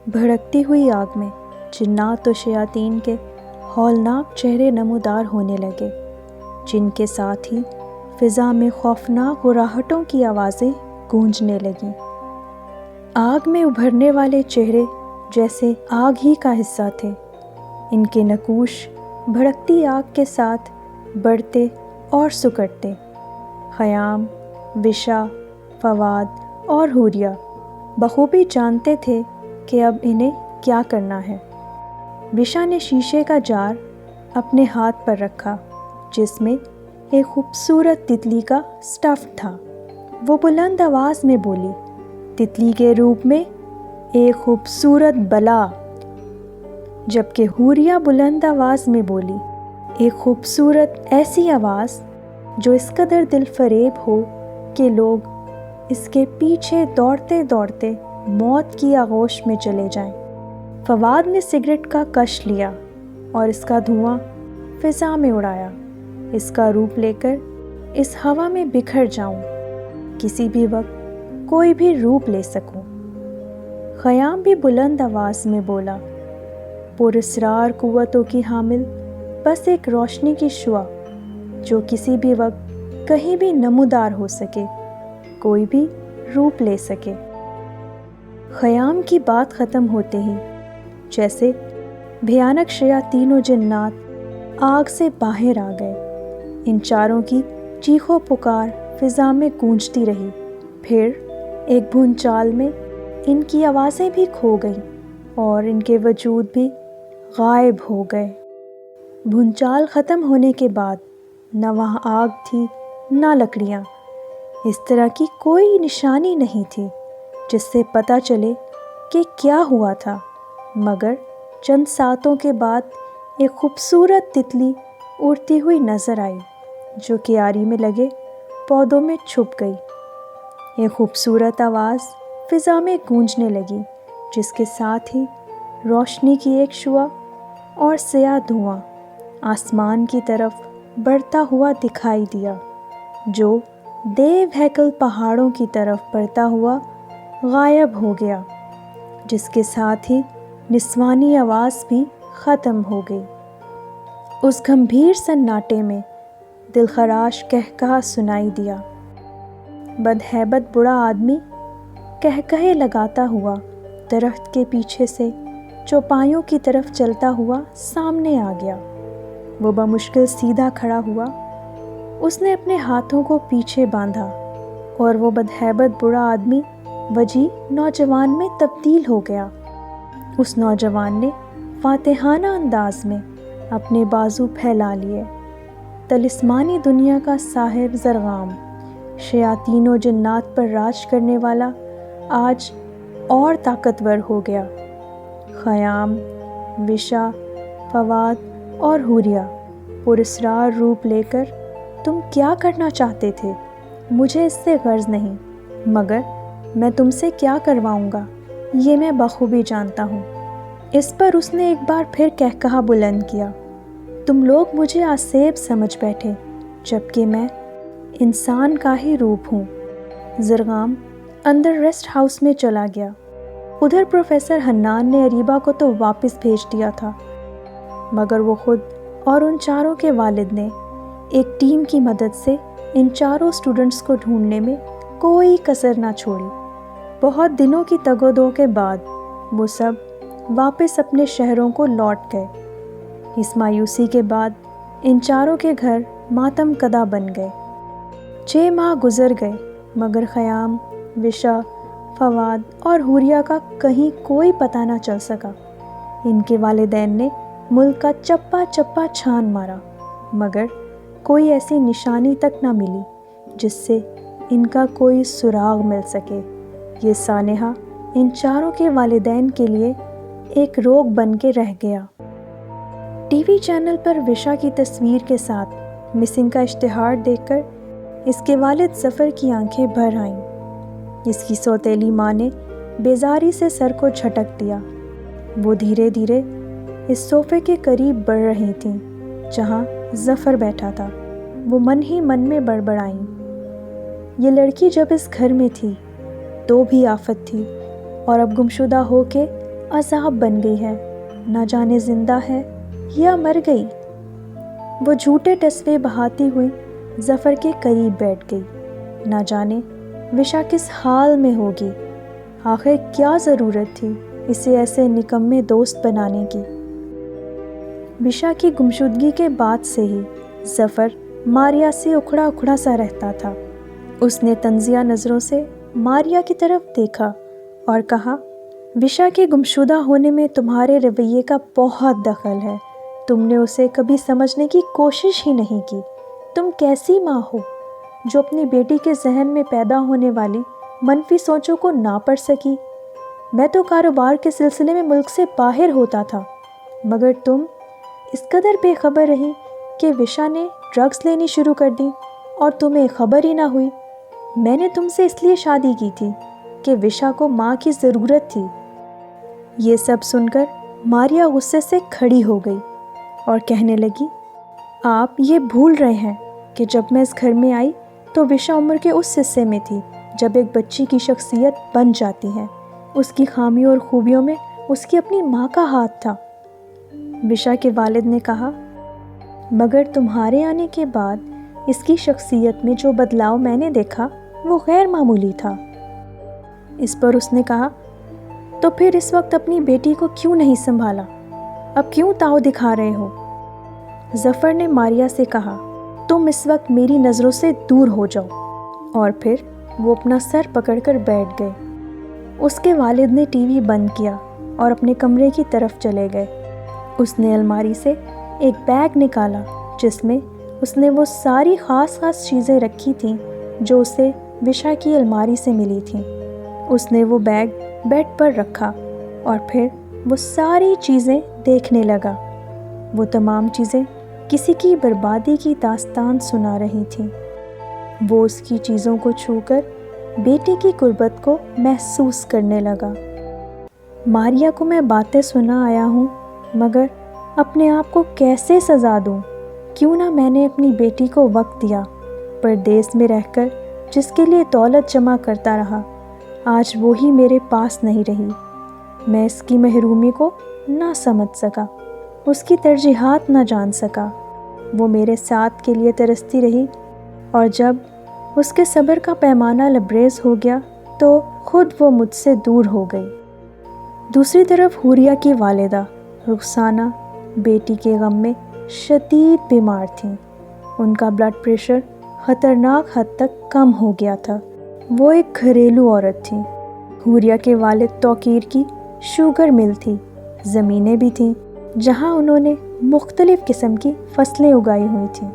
بھڑکتی ہوئی آگ میں جنات و شیاطین کے ہولناک چہرے نمودار ہونے لگے، جن کے ساتھ ہی فضا میں خوفناک ہراہٹوں کی آوازیں گونجنے لگیں۔ آگ میں ابھرنے والے چہرے جیسے آگ ہی کا حصہ تھے۔ ان کے نقوش بھڑکتی آگ کے ساتھ بڑھتے اور سکڑتے۔ خیام، وشا، فواد اور حوریہ بخوبی جانتے تھے کہ اب انہیں کیا کرنا ہے۔ وشا نے شیشے کا جار اپنے ہاتھ پر رکھا جس میں ایک خوبصورت تتلی کا اسٹف تھا۔ وہ بلند آواز میں بولی، تتلی کے روپ میں ایک خوبصورت بلا، جبکہ حوریہ بلند آواز میں بولی، ایک خوبصورت ایسی آواز جو اس قدر دل فریب ہو کہ لوگ اس کے پیچھے دوڑتے دوڑتے موت کی آغوش میں چلے جائیں۔ فواد نے سگریٹ کا کش لیا اور اس کا دھواں فضا میں اڑایا۔ اس کا روپ لے کر اس ہوا میں بکھر جاؤں، کسی بھی وقت کوئی بھی روپ لے سکوں۔ خیام بھی بلند آواز میں بولا، پراسرار قوتوں کی حامل بس ایک روشنی کی شعاع جو کسی بھی وقت کہیں بھی نمودار ہو سکے، کوئی بھی روپ لے سکے۔ خیام کی بات ختم ہوتے ہی جیسے بھیانک شیاطین و جنات آگ سے باہر آ گئے۔ ان چاروں کی چیخ و پکار فضا میں گونجتی رہی، پھر ایک بھونچال میں ان کی آوازیں بھی کھو گئیں اور ان کے وجود بھی غائب ہو گئے۔ بھونچال ختم ہونے کے بعد نہ وہاں آگ تھی نہ لکڑیاں، اس طرح کی کوئی نشانی نہیں تھی جس سے پتہ چلے کہ کیا ہوا تھا، مگر چند ساتوں کے بعد ایک خوبصورت تتلی اڑتی ہوئی نظر آئی جو کیاری میں لگے پودوں میں چھپ گئی۔ ایک خوبصورت آواز فضا میں گونجنے لگی جس کے ساتھ ہی روشنی کی ایک شعاع اور سیاہ دھواں آسمان کی طرف بڑھتا ہوا دکھائی دیا، جو دیو ہیکل پہاڑوں کی طرف بڑھتا ہوا غائب ہو گیا، جس کے ساتھ ہی نسوانی آواز بھی ختم ہو گئی۔ اس گمبھیر سناٹے میں دلخراش قہقہہ سنائی دیا۔ بدہیبت بوڑھا آدمی قہقہے لگاتا ہوا درخت کے پیچھے سے چوپایوں کی طرف چلتا ہوا سامنے آ گیا۔ وہ بمشکل سیدھا کھڑا ہوا، اس نے اپنے ہاتھوں کو پیچھے باندھا اور وہ بدہیبت بوڑھا آدمی وجیح نوجوان میں تبدیل ہو گیا۔ اس نوجوان نے فاتحانہ انداز میں اپنے بازو پھیلا لیے۔ طلسمانی دنیا کا ساحر زرغام، شیاطین و جنات پر راج کرنے والا، آج اور طاقتور ہو گیا۔ خیام، وشا، فواد اور حوریہ پراسرار روپ لے کر تم کیا کرنا چاہتے تھے مجھے اس سے غرض نہیں، مگر میں تم سے کیا کرواؤں گا یہ میں بخوبی جانتا ہوں۔ اس پر اس نے ایک بار پھر قہقہہ بلند کیا، تم لوگ مجھے آسیب سمجھ بیٹھے جبکہ میں انسان کا ہی روپ ہوں۔ زرغام اندر ریسٹ ہاؤس میں چلا گیا۔ ادھر پروفیسر حنان نے اریبہ کو تو واپس بھیج دیا تھا، مگر وہ خود اور ان چاروں کے والد نے ایک ٹیم کی مدد سے ان چاروں اسٹوڈنٹس کو ڈھونڈنے میں کوئی کسر نہ چھوڑی۔ بہت دنوں کی تگ و دو کے بعد وہ سب واپس اپنے شہروں کو لوٹ گئے۔ اس مایوسی کے بعد ان چاروں کے گھر ماتم کدہ بن گئے۔ 6 ماہ گزر گئے مگر خیام، وشا، فواد اور حوریہ کا کہیں کوئی پتہ نہ چل سکا۔ ان کے والدین نے ملک کا چپا چپا چھان مارا مگر کوئی ایسی نشانی تک نہ ملی جس سے ان کا کوئی سراغ مل سکے۔ یہ سانحہ ان چاروں کے والدین کے لیے ایک روگ بن کے رہ گیا۔ ٹی وی چینل پر وشا کی تصویر کے ساتھ مسنگ کا اشتہار دیکھ کر اس کے والد ظفر کی آنکھیں بھر آئیں۔ اس کی سوتیلی ماں نے بیزاری سے سر کو جھٹک دیا۔ وہ دھیرے دھیرے اس صوفے کے قریب بڑھ رہی تھیں جہاں ظفر بیٹھا تھا۔ وہ من ہی من میں بڑبڑائیں، یہ لڑکی جب اس گھر میں تھی تو بھی آفت تھی اور اب گمشدہ ہو کے عذاب بن گئی ہے، نہ جانے زندہ ہے یا مر گئی۔ وہ جھوٹے ٹسوے بہاتی ہوئی ظفر کے قریب بیٹھ گئی۔ نہ جانے وشا کس حال میں ہوگی، آخر کیا ضرورت تھی اسے ایسے نکمے دوست بنانے کی۔ وشا کی گمشدگی کے بعد سے ہی ظفر ماریا سے اکھڑا اکھڑا سا رہتا تھا۔ اس نے طنزیہ نظروں سے ماریا کی طرف دیکھا اور کہا، وشا کے گمشدہ ہونے میں تمہارے رویے کا بہت دخل ہے، تم نے اسے کبھی سمجھنے کی کوشش ہی نہیں کی۔ تم کیسی ماں ہو جو اپنی بیٹی کے ذہن میں پیدا ہونے والی منفی سوچوں کو نہ پڑھ سکی؟ میں تو کاروبار کے سلسلے میں ملک سے باہر ہوتا تھا، مگر تم اس قدر بے خبر رہی کہ وشا نے ڈرگز لینی شروع کر دی اور تمہیں خبر ہی نہ ہوئی۔ میں نے تم سے اس لیے شادی کی تھی کہ وشا کو ماں کی ضرورت تھی۔ یہ سب سن کر ماریا غصے سے کھڑی ہو گئی اور کہنے لگی، آپ یہ بھول رہے ہیں کہ جب میں اس گھر میں آئی تو وشا عمر کے اس حصے میں تھی جب ایک بچی کی شخصیت بن جاتی ہے۔ اس کی خامیوں اور خوبیوں میں اس کی اپنی ماں کا ہاتھ تھا۔ وشا کے والد نے کہا، مگر تمہارے آنے کے بعد اس کی شخصیت میں جو بدلاؤ میں نے دیکھا وہ غیر معمولی تھا۔ اس پر اس نے کہا، تو پھر اس وقت اپنی بیٹی کو کیوں نہیں سنبھالا؟ اب کیوں تاؤ دکھا رہے ہو؟ ظفر نے ماریا سے کہا، تم اس وقت میری نظروں سے دور ہو جاؤ، اور پھر وہ اپنا سر پکڑ کر بیٹھ گئے۔ اس کے والد نے ٹی وی بند کیا اور اپنے کمرے کی طرف چلے گئے۔ اس نے الماری سے ایک بیگ نکالا جس میں اس نے وہ ساری خاص چیزیں رکھی تھیں جو اسے وشا کی الماری سے ملی تھیں۔ اس نے وہ بیگ بیڈ پر رکھا اور پھر وہ ساری چیزیں دیکھنے لگا۔ وہ تمام چیزیں کسی کی بربادی کی داستان سنا رہی تھیں۔ وہ اس کی چیزوں کو چھو کر بیٹی کی غربت کو محسوس کرنے لگا۔ ماریا کو میں باتیں سنا آیا ہوں، مگر اپنے آپ کو کیسے سزا دوں؟ کیوں نہ میں نے اپنی بیٹی کو وقت دیا، پردیس میں رہ کر جس کے لیے دولت جمع کرتا رہا، آج وہی میرے پاس نہیں رہی۔ میں اس کی محرومی کو نہ سمجھ سکا، اس کی ترجیحات نہ جان سکا۔ وہ میرے ساتھ کے لیے ترستی رہی، اور جب اس کے صبر کا پیمانہ لبریز ہو گیا تو خود وہ مجھ سے دور ہو گئی۔ دوسری طرف حوریہ کی والدہ رخسانہ بیٹی کے غم میں شدید بیمار تھیں۔ ان کا بلڈ پریشر خطرناک حد تک کم ہو گیا تھا۔ وہ ایک گھریلو عورت تھیں۔ حوریہ کے والد توقیر کی شوگر مل تھی، زمینیں بھی تھیں جہاں انہوں نے مختلف قسم کی فصلیں اگائی ہوئی تھیں۔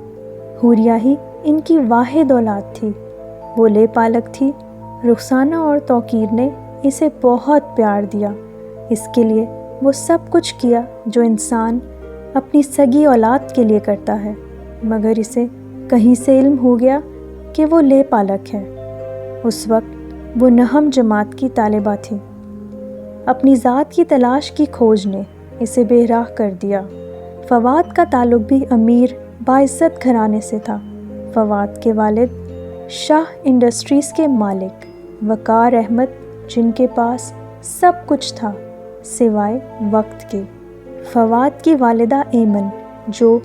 حوریہ ہی ان کی واحد اولاد تھی۔ وہ لے پالک تھی۔ رخسانہ اور توقیر نے اسے بہت پیار دیا۔ اس کے لیے وہ سب کچھ کیا جو انسان اپنی سگی اولاد کے لیے کرتا ہے، مگر اسے کہیں سے علم ہو گیا کہ وہ لے پالک ہے۔ اس وقت وہ نہم جماعت کی طالبہ تھی۔ اپنی ذات کی تلاش کی کھوج نے اسے بے راہ کر دیا۔ فواد کا تعلق بھی امیر باعزت گھرانے سے تھا۔ فواد کے والد شاہ انڈسٹریز کے مالک وقار احمد، جن کے پاس سب کچھ تھا سوائے وقت کے۔ فواد کی والدہ ایمن، جو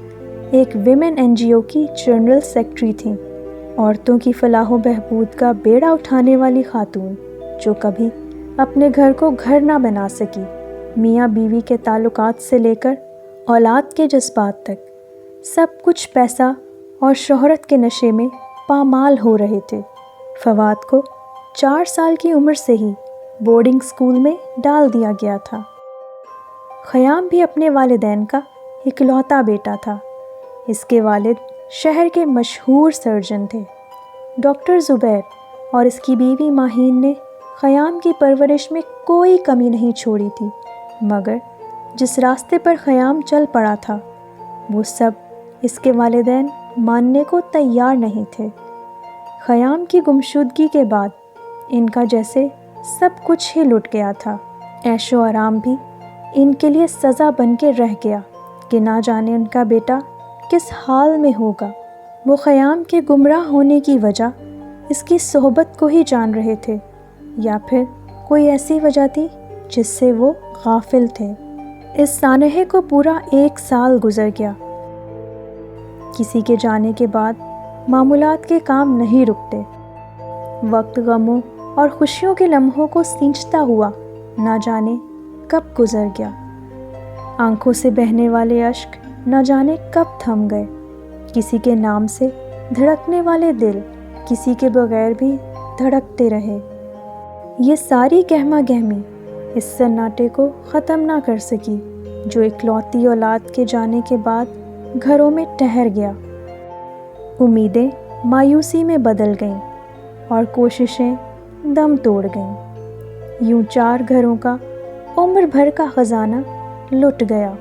ایک ویمن این جی او کی جنرل سیکرٹری تھیں، عورتوں کی فلاح و بہبود کا بیڑا اٹھانے والی خاتون، جو کبھی اپنے گھر کو گھر نہ بنا سکی۔ میاں بیوی کے تعلقات سے لے کر اولاد کے جذبات تک سب کچھ پیسہ اور شہرت کے نشے میں پامال ہو رہے تھے۔ فواد کو 4 سال کی عمر سے ہی بورڈنگ اسکول میں ڈال دیا گیا تھا۔ خیام بھی اپنے والدین کا اکلوتا بیٹا تھا۔ اس کے والد شہر کے مشہور سرجن تھے۔ ڈاکٹر زبیر اور اس کی بیوی ماہین نے خیام کی پرورش میں کوئی کمی نہیں چھوڑی تھی، مگر جس راستے پر خیام چل پڑا تھا وہ سب اس کے والدین ماننے کو تیار نہیں تھے۔ خیام کی گمشدگی کے بعد ان کا جیسے سب کچھ ہی لٹ گیا تھا۔ عیش و آرام بھی ان کے لیے سزا بن کے رہ گیا کہ نہ جانے ان کا بیٹا کس حال میں ہوگا۔ وہ خیام کے گمراہ ہونے کی وجہ اس کی صحبت کو ہی جان رہے تھے، یا پھر کوئی ایسی وجہ تھی جس سے وہ غافل تھے۔ اس سانحے کو پورا 1 سال گزر گیا۔ کسی کے جانے کے بعد معمولات کے کام نہیں رکتے۔ وقت غموں اور خوشیوں کے لمحوں کو سینچتا ہوا نہ جانے کب گزر گیا۔ آنکھوں سے بہنے والے اشک نہ جانے کب تھم گئے۔ کسی کے نام سے دھڑکنے والے دل کسی کے بغیر بھی دھڑکتے رہے۔ یہ ساری گہما گہمی اس سناٹے کو ختم نہ کر سکی جو اکلوتی اولاد کے جانے کے بعد گھروں میں ٹھہر گیا۔ امیدیں مایوسی میں بدل گئیں اور کوششیں دم توڑ گئیں۔ یوں 4 گھروں کا عمر بھر کا خزانہ لٹ گیا۔